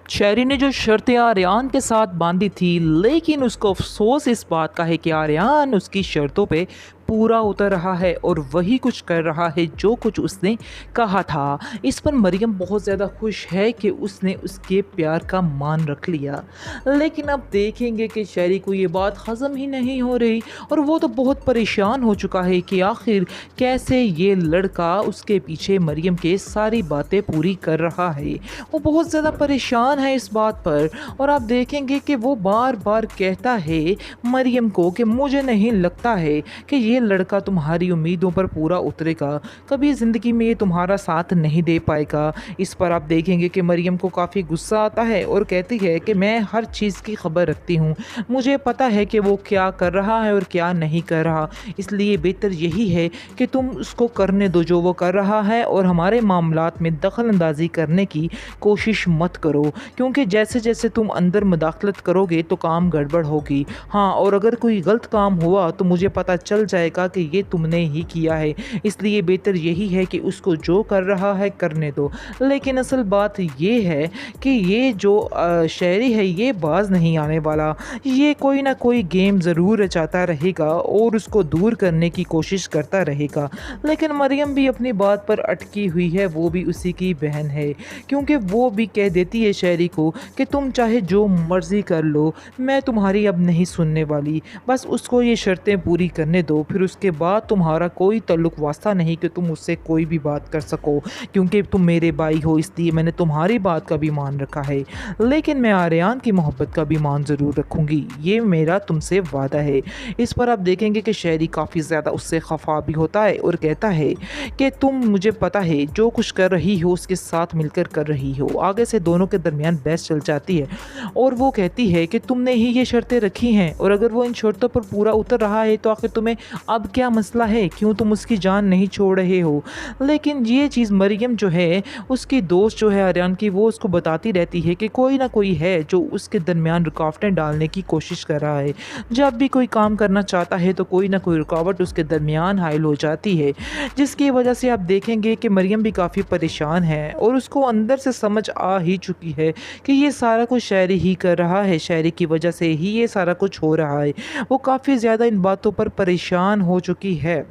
शहरी ने जो शर्तें आर्यान के साथ बांधी थी, लेकिन उसको अफसोस इस बात का है कि आर्यान उसकी शर्तों पे पूरा उतर रहा है और वही कुछ कर रहा है जो कुछ उसने कहा था। इस पर मरियम बहुत ज़्यादा खुश है कि उसने उसके प्यार का मान रख लिया। लेकिन अब देखेंगे कि शहरी को ये बात हज़म ही नहीं हो रही और वो तो बहुत परेशान हो चुका है कि आखिर कैसे ये लड़का उसके पीछे मरियम के सारी बातें पूरी कर रहा है। वो बहुत ज़्यादा परेशान है इस बात पर और आप देखेंगे कि वो बार बार कहता है मरियम को कि मुझे नहीं लगता है कि ये लड़का तुम्हारी उम्मीदों पर पूरा उतरेगा, कभी ज़िंदगी में ये तुम्हारा साथ नहीं दे पाएगा। इस पर आप देखेंगे कि मरियम को काफ़ी गुस्सा आता है और कहती है कि मैं हर चीज़ की खबर रखती हूँ, मुझे पता है कि वो क्या कर रहा है और क्या नहीं कर रहा, इसलिए बेहतर यही है कि तुम उसको करने दो जो वो कर रहा है और हमारे मामलात में दखल अंदाजी करने की कोशिश मत करो, क्योंकि जैसे जैसे तुम अंदर मुदाखलत करोगे तो काम गड़बड़ होगी। हाँ, और अगर कोई गलत काम हुआ तो मुझे पता चल जाएगा कि ये तुमने ही किया है, इसलिए बेहतर यही है कि उसको जो कर रहा है करने दो। लेकिन असल बात ये है कि ये जो शहरी है ये बाज नहीं आने वाला, ये कोई ना कोई गेम ज़रूर रचाता रहेगा और उसको दूर करने की कोशिश करता रहेगा। लेकिन मरियम भी अपनी बात पर अटकी हुई है, वो भी उसी की बहन है, क्योंकि वो भी कह देती है शहरी को कि तुम चाहे जो मर्ज़ी कर लो, मैं तुम्हारी अब नहीं सुनने वाली, बस उसको ये शर्तें पूरी करने दो, फिर उसके बाद तुम्हारा कोई ताल्लुक़ वास्ता नहीं कि तुम उससे कोई भी बात कर सको, क्योंकि तुम मेरे भाई हो इसलिए मैंने तुम्हारी बात का भी मान रखा है, लेकिन मैं आर्यान की मोहब्बत का भी मान ज़रूर रखूँगी, ये मेरा तुमसे वादा है। इस पर आप देखेंगे कि शहरी काफ़ी ज़्यादा उससे खफा भी होता है और कहता है कि तुम, मुझे पता है जो कुछ कर रही हो उसके साथ मिलकर कर रही हो। आगे से दोनों के दरमियान बहस चल जाती है और वो कहती है कि तुमने ही ये शर्तें रखी हैं और अगर वो इन शर्तों पर पूरा उतर रहा है तो आखिर तुम्हें अब क्या मसला है, क्यों तुम उसकी जान नहीं छोड़ रहे हो। लेकिन ये चीज़ मरियम जो है, उसकी दोस्त जो है आर्यान की, वो उसको बताती रहती है कि कोई ना कोई है जो उसके दरमियान रुकावटें डालने की कोशिश कर रहा है। जब भी कोई काम करना चाहता है तो कोई ना कोई रुकावट उसके दरमियान हाइल हो जाती है, जिसकी वजह से आप देखेंगे कि मरियम भी काफ़ी परेशान है और उसको अंदर से समझ आ ही चुकी है कि ये सारा कुछ शहरी ही कर रहा है, शहरी की वजह से ही ये सारा कुछ हो रहा है। वो काफ़ी ज़्यादा इन बातों पर परेशान हो चुकी है।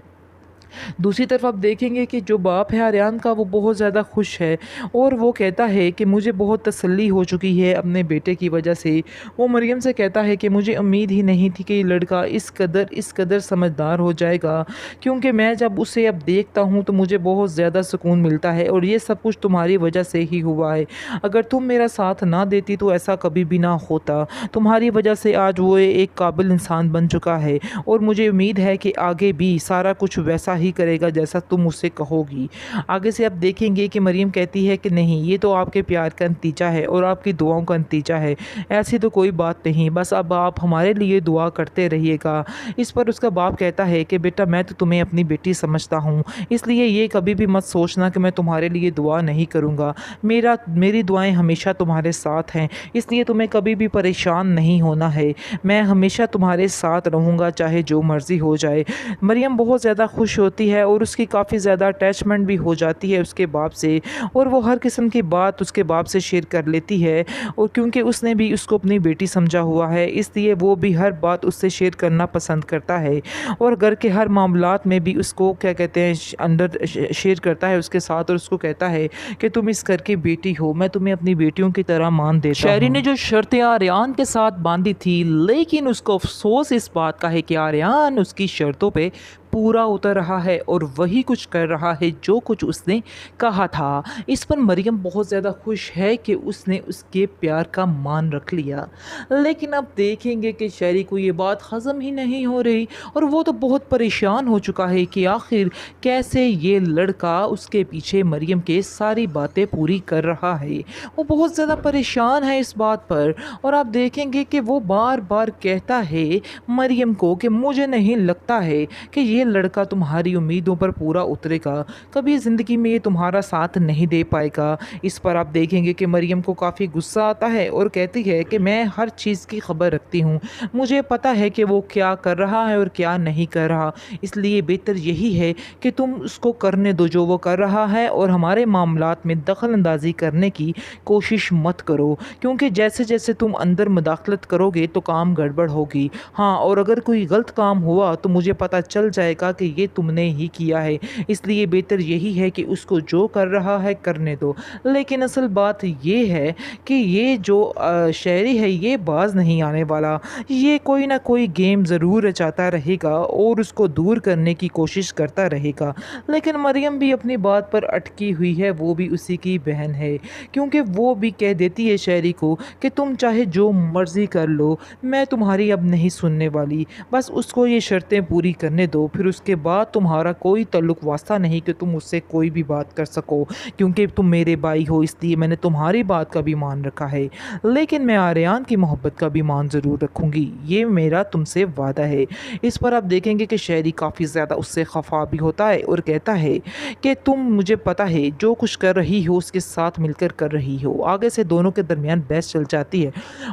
दूसरी तरफ आप देखेंगे कि जो बाप है आर्यान का, वो बहुत ज़्यादा खुश है और वो कहता है कि मुझे बहुत तसल्ली हो चुकी है अपने बेटे की वजह से। वो मरियम से कहता है कि मुझे उम्मीद ही नहीं थी कि ये लड़का इस कदर समझदार हो जाएगा, क्योंकि मैं जब उसे अब देखता हूँ तो मुझे बहुत ज़्यादा सुकून मिलता है और ये सब कुछ तुम्हारी वजह से ही हुआ है। अगर तुम मेरा साथ ना देती तो ऐसा कभी भी ना होता। तुम्हारी वजह से आज वो एक काबिल इंसान बन चुका है और मुझे उम्मीद है कि आगे भी सारा कुछ वैसा ही करेगा जैसा तुम उससे कहोगी। आगे से आप देखेंगे कि मरियम कहती है कि नहीं, ये तो आपके प्यार का नतीजा है और आपकी दुआओं का नतीजा है, ऐसी तो कोई बात नहीं, बस अब आप हमारे लिए दुआ करते रहिएगा। इस पर उसका बाप कहता है कि बेटा, मैं तो तुम्हें अपनी बेटी समझता हूँ, इसलिए ये कभी भी मत सोचना कि मैं तुम्हारे लिए दुआ नहीं करूँगा। मेरी दुआएं हमेशा तुम्हारे साथ हैं, इसलिए तुम्हें कभी भी परेशान नहीं होना है। मैं हमेशा तुम्हारे साथ रहूँगा, चाहे जो मर्ज़ी हो जाए। मरियम बहुत ज़्यादा खुश होती है और उसकी काफ़ी ज़्यादा अटैचमेंट भी हो जाती है उसके बाप से और वो हर किस्म की बात उसके बाप से शेयर कर लेती है, और क्योंकि उसने भी उसको अपनी बेटी समझा हुआ है, इसलिए वो भी हर बात उससे शेयर करना पसंद करता है और घर के हर मामलात में भी उसको क्या कहते हैं अंदर शेयर करता है उसके साथ और उसको कहता है कि तुम इस घर की बेटी हो, मैं तुम्हें अपनी बेटियों की तरह मान देता हूँ। शहरी ने जो शर्तें आर्यान के साथ बांधी थी, लेकिन उसको अफसोस इस बात का है कि आर्यान उसकी शर्तों पे पूरा उतर रहा है और वही कुछ कर रहा है जो कुछ उसने कहा था। इस पर मरियम बहुत ज़्यादा खुश है कि उसने उसके प्यार का मान रख लिया। लेकिन अब देखेंगे कि शहरी को ये बात हज़म ही नहीं हो रही और वो तो बहुत परेशान हो चुका है कि आखिर कैसे ये लड़का उसके पीछे मरियम के सारी बातें पूरी कर रहा है। वो बहुत ज़्यादा परेशान है इस बात पर और आप देखेंगे कि वो बार बार कहता है मरियम को कि मुझे नहीं लगता है कि ये लड़का तुम्हारी उम्मीदों पर पूरा उतरेगा, कभी ज़िंदगी में ये तुम्हारा साथ नहीं दे पाएगा। इस पर आप देखेंगे कि मरियम को काफ़ी गुस्सा आता है और कहती है कि मैं हर चीज़ की खबर रखती हूँ, मुझे पता है कि वो क्या कर रहा है और क्या नहीं कर रहा, इसलिए बेहतर यही है कि तुम उसको करने दो जो वो कर रहा है और हमारे मामलात में दखल अंदाज़ी करने की कोशिश मत करो, क्योंकि जैसे जैसे तुम अंदर मुदाखलत करोगे तो काम गड़बड़ होगी। हाँ, और अगर कोई गलत काम हुआ तो मुझे पता चल जाएगा कि ये तुमने ही किया है, इसलिए बेहतर यही है कि उसको जो कर रहा है करने दो। लेकिन असल बात ये है कि ये जो शायरी है ये बाज नहीं आने वाला, ये कोई ना कोई गेम ज़रूर रचाता रहेगा और उसको दूर करने की कोशिश करता रहेगा। लेकिन मरियम भी अपनी बात पर अटकी हुई है, वो भी उसी की बहन है, क्योंकि वो भी कह देती है शायरी को कि तुम चाहे जो मर्ज़ी कर लो, मैं तुम्हारी अब नहीं सुनने वाली, बस उसको ये शर्तें पूरी करने दो, फिर उसके बाद तुम्हारा कोई ताल्लुक़ वास्ता नहीं कि तुम उससे कोई भी बात कर सको, क्योंकि तुम मेरे भाई हो इसलिए मैंने तुम्हारी बात का भी मान रखा है, लेकिन मैं आर्यन की मोहब्बत का भी मान ज़रूर रखूँगी, ये मेरा तुमसे वादा है। इस पर आप देखेंगे कि शायरी काफ़ी ज़्यादा उससे खफा भी होता है और कहता है कि तुम, मुझे पता है जो कुछ कर रही हो उसके साथ मिलकर कर रही हो। आगे से दोनों के दरमियान बहस चल जाती है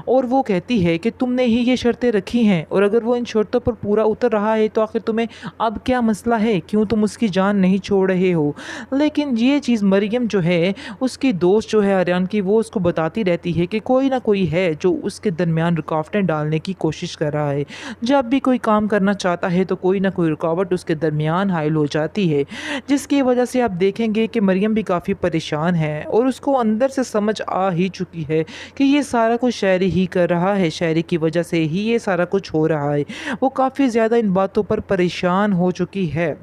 और वो कहती है कि तुमने ही ये शर्तें रखी हैं और अगर वो इन शर्तों पर पूरा उतर रहा है तो आखिर तुम्हें अब क्या मसला है, क्यों तुम उसकी जान नहीं छोड़ रहे हो। लेकिन ये चीज़ मरियम जो है, उसकी दोस्त जो है आर्यन की, वो उसको बताती रहती है कि कोई ना कोई है जो उसके दरमियान रुकावटें डालने की कोशिश कर रहा है। जब भी कोई काम करना चाहता है तो कोई ना कोई रुकावट उसके दरमियान हाइल हो जाती है, जिसकी वजह से आप देखेंगे कि मरियम भी काफ़ी परेशान है और उसको अंदर से समझ आ ही चुकी है कि ये सारा कुछ शायरी ही कर रहा है, शायरी की वजह से ही ये सारा कुछ हो रहा है। वो काफ़ी ज़्यादा इन बातों पर परेशान हो चुकी है।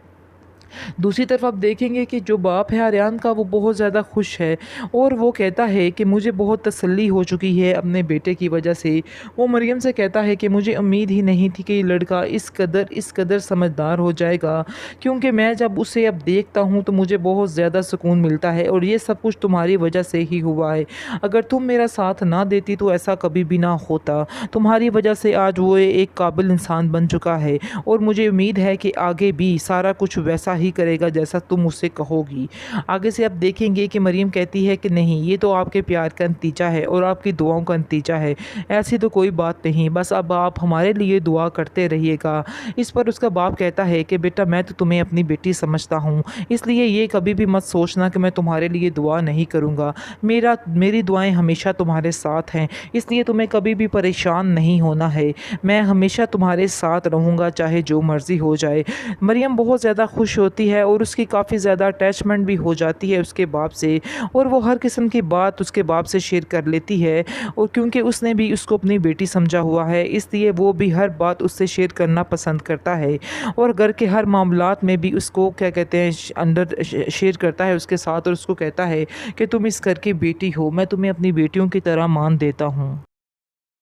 दूसरी तरफ आप देखेंगे कि जो बाप है आर्यन का, वो बहुत ज़्यादा खुश है और वो कहता है कि मुझे बहुत तसल्ली हो चुकी है अपने बेटे की वजह से। वो मरियम से कहता है कि मुझे उम्मीद ही नहीं थी कि ये लड़का इस कदर समझदार हो जाएगा, क्योंकि मैं जब उसे अब देखता हूँ तो मुझे बहुत ज़्यादा सुकून मिलता है और ये सब कुछ तुम्हारी वजह से ही हुआ है। अगर तुम मेरा साथ ना देती तो ऐसा कभी भी ना होता। तुम्हारी वजह से आज वो एक काबिल इंसान बन चुका है और मुझे उम्मीद है कि आगे भी सारा कुछ वैसा ही करेगा जैसा तुम उससे कहोगी। आगे से आप देखेंगे कि मरियम कहती है कि नहीं, ये तो आपके प्यार का नतीजा है और आपकी दुआओं का नतीजा है, ऐसी तो कोई बात नहीं, बस अब आप हमारे लिए दुआ करते रहिएगा। इस पर उसका बाप कहता है कि बेटा, मैं तो तुम्हें अपनी बेटी समझता हूँ, इसलिए ये कभी भी मत सोचना कि मैं तुम्हारे लिए दुआ नहीं करूँगा। मेरी दुआएं हमेशा तुम्हारे साथ हैं, इसलिए तुम्हें कभी भी परेशान नहीं होना है। मैं हमेशा तुम्हारे साथ रहूँगा, चाहे जो मर्ज़ी हो जाए। मरियम बहुत ज़्यादा खुश होती है और उसकी काफ़ी ज़्यादा अटैचमेंट भी हो जाती है उसके बाप से और वो हर किस्म की बात उसके बाप से शेयर कर लेती है, और क्योंकि उसने भी उसको अपनी बेटी समझा हुआ है इसलिए वो भी हर बात उससे शेयर करना पसंद करता है और घर के हर मामलात में भी उसको क्या कहते हैं अंदर शेयर करता है उसके साथ और उसको कहता है कि तुम इस घर की बेटी हो, मैं तुम्हें अपनी बेटियों की तरह मान देता हूँ।